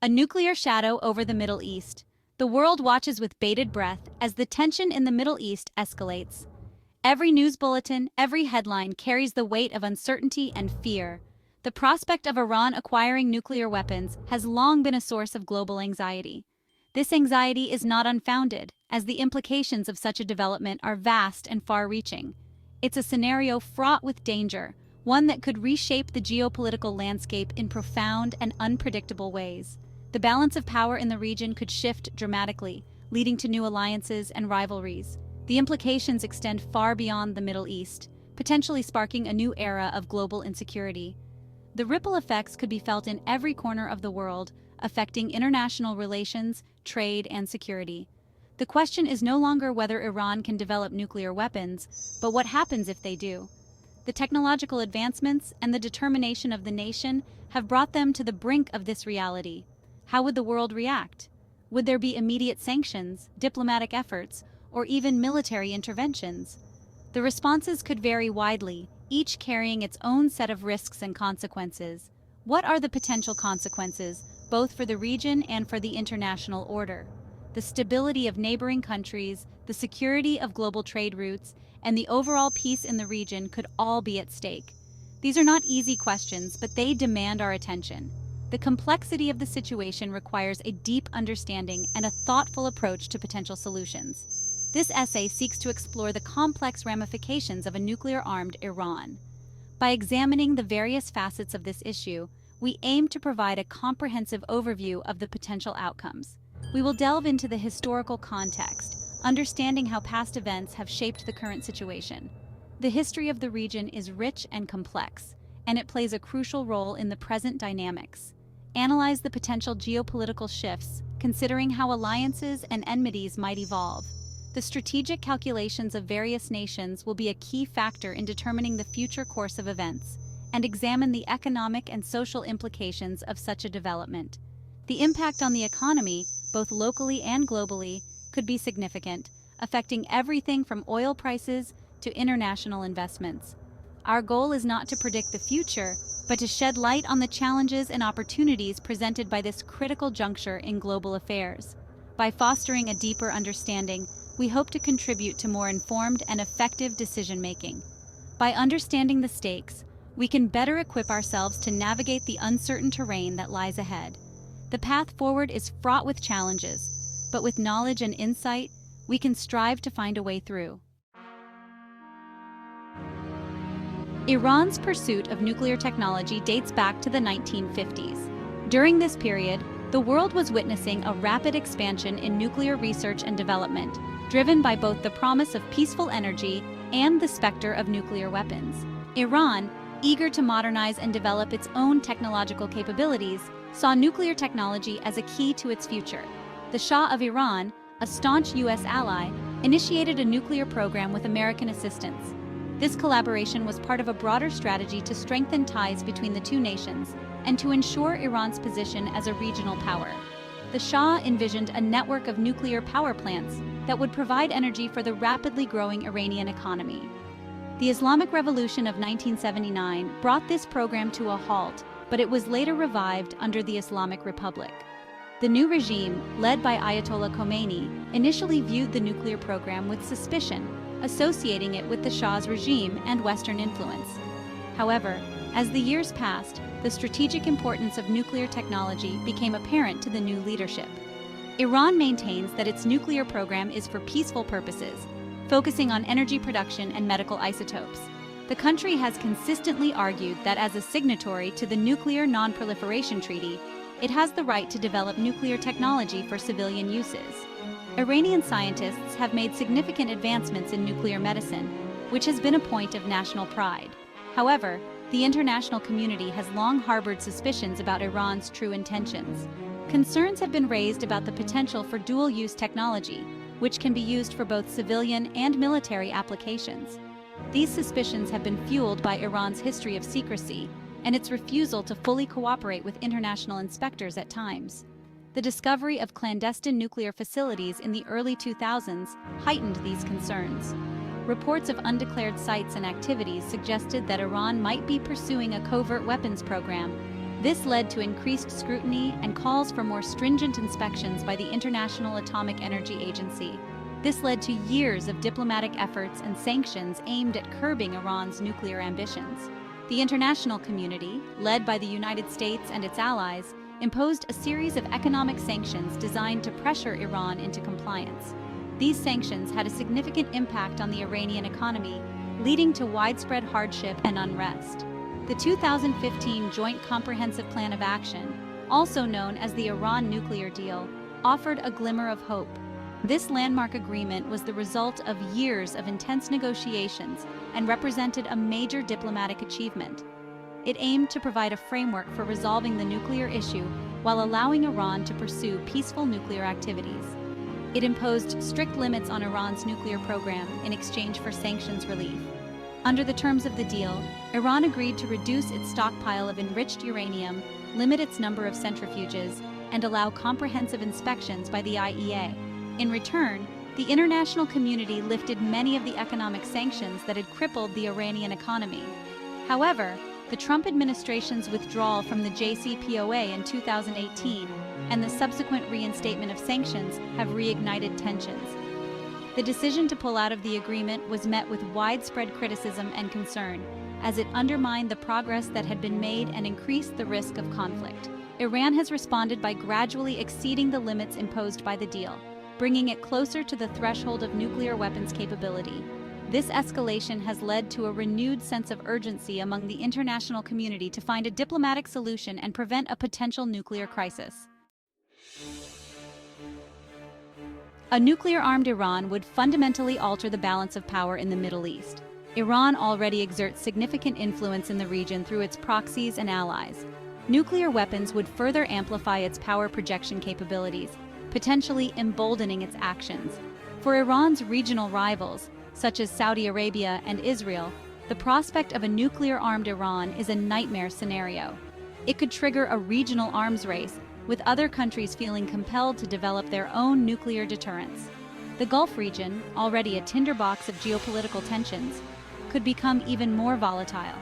A nuclear shadow over the Middle East. The world watches with bated breath as the tension in the Middle East escalates. Every news bulletin, every headline carries the weight of uncertainty and fear. The prospect of Iran acquiring nuclear weapons has long been a source of global anxiety. This anxiety is not unfounded, as the implications of such a development are vast and far-reaching. It's a scenario fraught with danger, one that could reshape the geopolitical landscape in profound and unpredictable ways. The balance of power in the region could shift dramatically, leading to new alliances and rivalries. The implications extend far beyond the Middle East, potentially sparking a new era of global insecurity. The ripple effects could be felt in every corner of the world, affecting international relations, trade, and security. The question is no longer whether Iran can develop nuclear weapons, but what happens if they do. The technological advancements and the determination of the nation have brought them to the brink of this reality. How would the world react? Would there be immediate sanctions, diplomatic efforts, or even military interventions? The responses could vary widely, each carrying its own set of risks and consequences. What are the potential consequences, both for the region and for the international order? The stability of neighboring countries, the security of global trade routes, and the overall peace in the region could all be at stake. These are not easy questions, but they demand our attention. The complexity of the situation requires a deep understanding and a thoughtful approach to potential solutions. This essay seeks to explore the complex ramifications of a nuclear-armed Iran. By examining the various facets of this issue, we aim to provide a comprehensive overview of the potential outcomes. We will delve into the historical context, understanding how past events have shaped the current situation. The history of the region is rich and complex, and it plays a crucial role in the present dynamics. Analyze the potential geopolitical shifts, considering how alliances and enmities might evolve. The strategic calculations of various nations will be a key factor in determining the future course of events, and examine the economic and social implications of such a development. The impact on the economy, both locally and globally, could be significant, affecting everything from oil prices to international investments. Our goal is not to predict the future, but to shed light on the challenges and opportunities presented by this critical juncture in global affairs. By fostering a deeper understanding, we hope to contribute to more informed and effective decision-making. By understanding the stakes, we can better equip ourselves to navigate the uncertain terrain that lies ahead. The path forward is fraught with challenges, but with knowledge and insight, we can strive to find a way through. Iran's pursuit of nuclear technology dates back to the 1950s. During this period, the world was witnessing a rapid expansion in nuclear research and development, driven by both the promise of peaceful energy and the specter of nuclear weapons. Iran, eager to modernize and develop its own technological capabilities, saw nuclear technology as a key to its future. The Shah of Iran, a staunch U.S. ally, initiated a nuclear program with American assistance. This collaboration was part of a broader strategy to strengthen ties between the two nations and to ensure Iran's position as a regional power. The Shah envisioned a network of nuclear power plants that would provide energy for the rapidly growing Iranian economy. The Islamic Revolution of 1979 brought this program to a halt, but it was later revived under the Islamic Republic. The new regime, led by Ayatollah Khomeini, initially viewed the nuclear program with suspicion, associating it with the Shah's regime and Western influence. However, as the years passed, the strategic importance of nuclear technology became apparent to the new leadership. Iran maintains that its nuclear program is for peaceful purposes, focusing on energy production and medical isotopes. The country has consistently argued that as a signatory to the Nuclear Non-Proliferation Treaty, it has the right to develop nuclear technology for civilian uses. Iranian scientists have made significant advancements in nuclear medicine, which has been a point of national pride. However, the international community has long harbored suspicions about Iran's true intentions. Concerns have been raised about the potential for dual-use technology, which can be used for both civilian and military applications. These suspicions have been fueled by Iran's history of secrecy and its refusal to fully cooperate with international inspectors at times. The discovery of clandestine nuclear facilities in the early 2000s heightened these concerns. Reports of undeclared sites and activities suggested that Iran might be pursuing a covert weapons program, This led to increased scrutiny and calls for more stringent inspections by the International Atomic Energy Agency. This led to years of diplomatic efforts and sanctions aimed at curbing Iran's nuclear ambitions. The international community, led by the United States and its allies, imposed a series of economic sanctions designed to pressure Iran into compliance. These sanctions had a significant impact on the Iranian economy, leading to widespread hardship and unrest. The 2015 Joint Comprehensive Plan of Action, also known as the Iran nuclear deal, offered a glimmer of hope. This landmark agreement was the result of years of intense negotiations and represented a major diplomatic achievement. It aimed to provide a framework for resolving the nuclear issue while allowing Iran to pursue peaceful nuclear activities. It imposed strict limits on Iran's nuclear program in exchange for sanctions relief. Under the terms of the deal, Iran agreed to reduce its stockpile of enriched uranium, limit its number of centrifuges, and allow comprehensive inspections by the IEA. In return, the international community lifted many of the economic sanctions that had crippled the Iranian economy. However, the Trump administration's withdrawal from the JCPOA in 2018 and the subsequent reinstatement of sanctions have reignited tensions. The decision to pull out of the agreement was met with widespread criticism and concern, as it undermined the progress that had been made and increased the risk of conflict. Iran has responded by gradually exceeding the limits imposed by the deal, bringing it closer to the threshold of nuclear weapons capability. This escalation has led to a renewed sense of urgency among the international community to find a diplomatic solution and prevent a potential nuclear crisis. A nuclear-armed Iran would fundamentally alter the balance of power in the Middle East. Iran already exerts significant influence in the region through its proxies and allies. Nuclear weapons would further amplify its power projection capabilities, potentially emboldening its actions. For Iran's regional rivals, such as Saudi Arabia and Israel, the prospect of a nuclear-armed Iran is a nightmare scenario. It could trigger a regional arms race, with other countries feeling compelled to develop their own nuclear deterrence. The Gulf region, already a tinderbox of geopolitical tensions, could become even more volatile.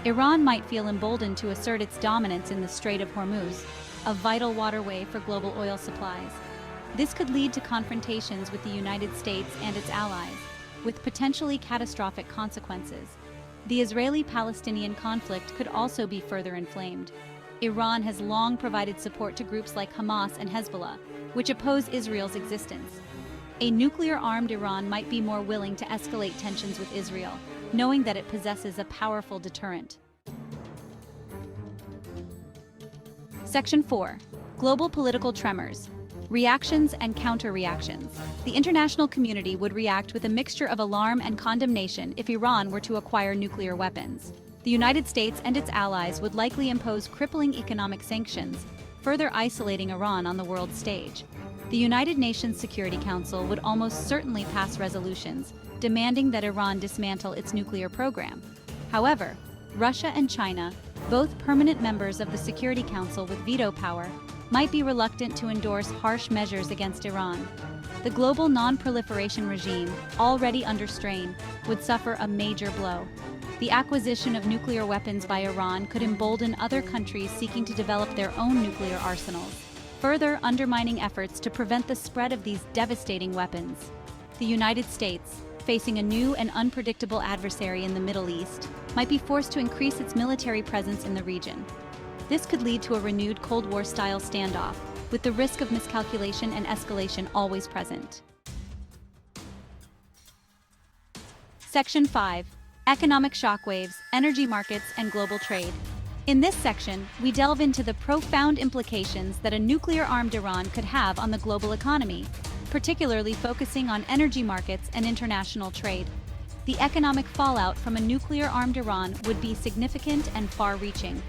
Iran might feel emboldened to assert its dominance in the Strait of Hormuz, a vital waterway for global oil supplies. This could lead to confrontations with the United States and its allies, with potentially catastrophic consequences. The Israeli-Palestinian conflict could also be further inflamed. Iran has long provided support to groups like Hamas and Hezbollah, which oppose Israel's existence. A nuclear-armed Iran might be more willing to escalate tensions with Israel, knowing that it possesses a powerful deterrent. Section 4. Global political tremors. Reactions and counter-reactions. The international community would react with a mixture of alarm and condemnation if Iran were to acquire nuclear weapons. The United States and its allies would likely impose crippling economic sanctions, further isolating Iran on the world stage. The United Nations Security Council would almost certainly pass resolutions demanding that Iran dismantle its nuclear program. However, Russia and China, both permanent members of the Security Council with veto power, might be reluctant to endorse harsh measures against Iran. The global non-proliferation regime, already under strain, would suffer a major blow. The acquisition of nuclear weapons by Iran could embolden other countries seeking to develop their own nuclear arsenals, further undermining efforts to prevent the spread of these devastating weapons. The United States, facing a new and unpredictable adversary in the Middle East, might be forced to increase its military presence in the region. This could lead to a renewed Cold War-style standoff, with the risk of miscalculation and escalation always present. Section 5. Economic shockwaves, energy markets, and global trade. In this section, we delve into the profound implications that a nuclear-armed Iran could have on the global economy, particularly focusing on energy markets and international trade. The economic fallout from a nuclear-armed Iran would be significant and far-reaching.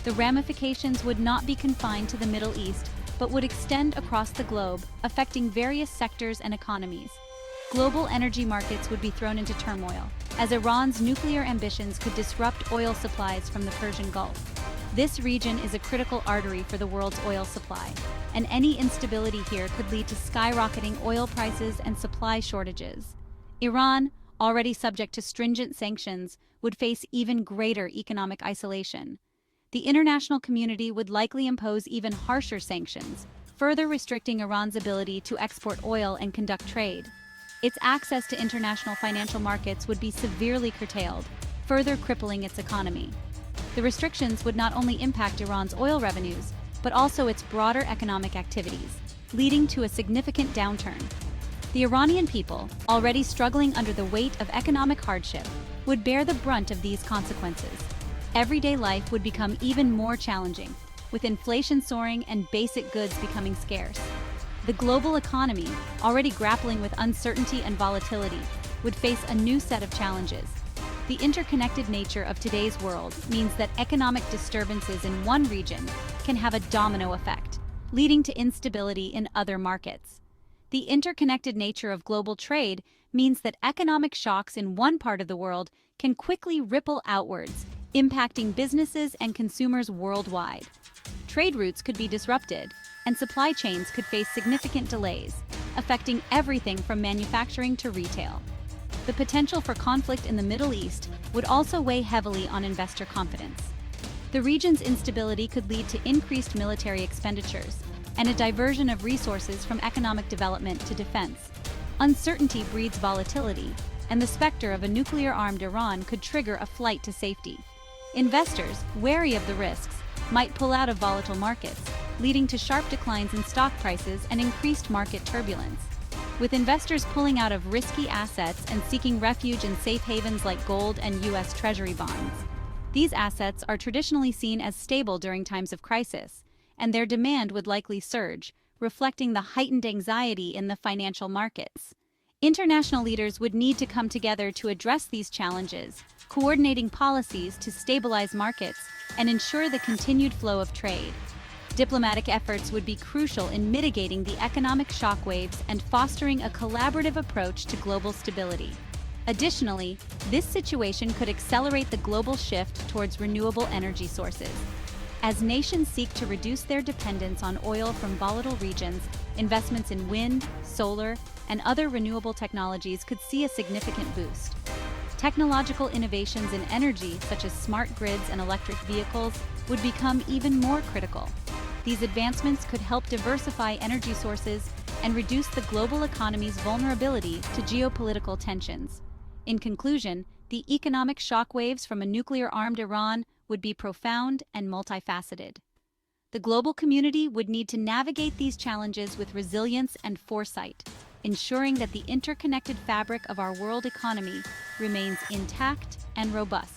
The ramifications would not be confined to the Middle East, but would extend across the globe, affecting various sectors and economies. Global energy markets would be thrown into turmoil, as Iran's nuclear ambitions could disrupt oil supplies from the Persian Gulf. This region is a critical artery for the world's oil supply, and any instability here could lead to skyrocketing oil prices and supply shortages. Iran, already subject to stringent sanctions, would face even greater economic isolation. the international community would likely impose even harsher sanctions, further restricting Iran's ability to export oil and conduct trade. Its access to international financial markets would be severely curtailed, further crippling its economy. The restrictions would not only impact Iran's oil revenues, but also its broader economic activities, leading to a significant downturn. The Iranian people, already struggling under the weight of economic hardship, would bear the brunt of these consequences. Everyday life would become even more challenging, with inflation soaring and basic goods becoming scarce. The global economy, already grappling with uncertainty and volatility, would face a new set of challenges. The interconnected nature of today's world means that economic disturbances in one region can have a domino effect, leading to instability in other markets. The interconnected nature of global trade means that economic shocks in one part of the world can quickly ripple outwards, impacting businesses and consumers worldwide. Trade routes could be disrupted, and supply chains could face significant delays, affecting everything from manufacturing to retail. The potential for conflict in the Middle East would also weigh heavily on investor confidence. The region's instability could lead to increased military expenditures and a diversion of resources from economic development to defense. Uncertainty breeds volatility, and the specter of a nuclear-armed Iran could trigger a flight to safety. Investors, wary of the risks, might pull out of volatile markets, leading to sharp declines in stock prices and increased market turbulence. With investors pulling out of risky assets and seeking refuge in safe havens like gold and U.S. Treasury bonds. These assets are traditionally seen as stable during times of crisis, and their demand would likely surge, reflecting the heightened anxiety in the financial markets. International leaders would need to come together to address these challenges, coordinating policies to stabilize markets and ensure the continued flow of trade. Diplomatic efforts would be crucial in mitigating the economic shockwaves and fostering a collaborative approach to global stability. Additionally, this situation could accelerate the global shift towards renewable energy sources. As nations seek to reduce their dependence on oil from volatile regions, investments in wind, solar, and other renewable technologies could see a significant boost. Technological innovations in energy, such as smart grids and electric vehicles, would become even more critical. These advancements could help diversify energy sources and reduce the global economy's vulnerability to geopolitical tensions. In conclusion, the economic shockwaves from a nuclear-armed Iran would be profound and multifaceted. The global community would need to navigate these challenges with resilience and foresight, ensuring that the interconnected fabric of our world economy remains intact and robust.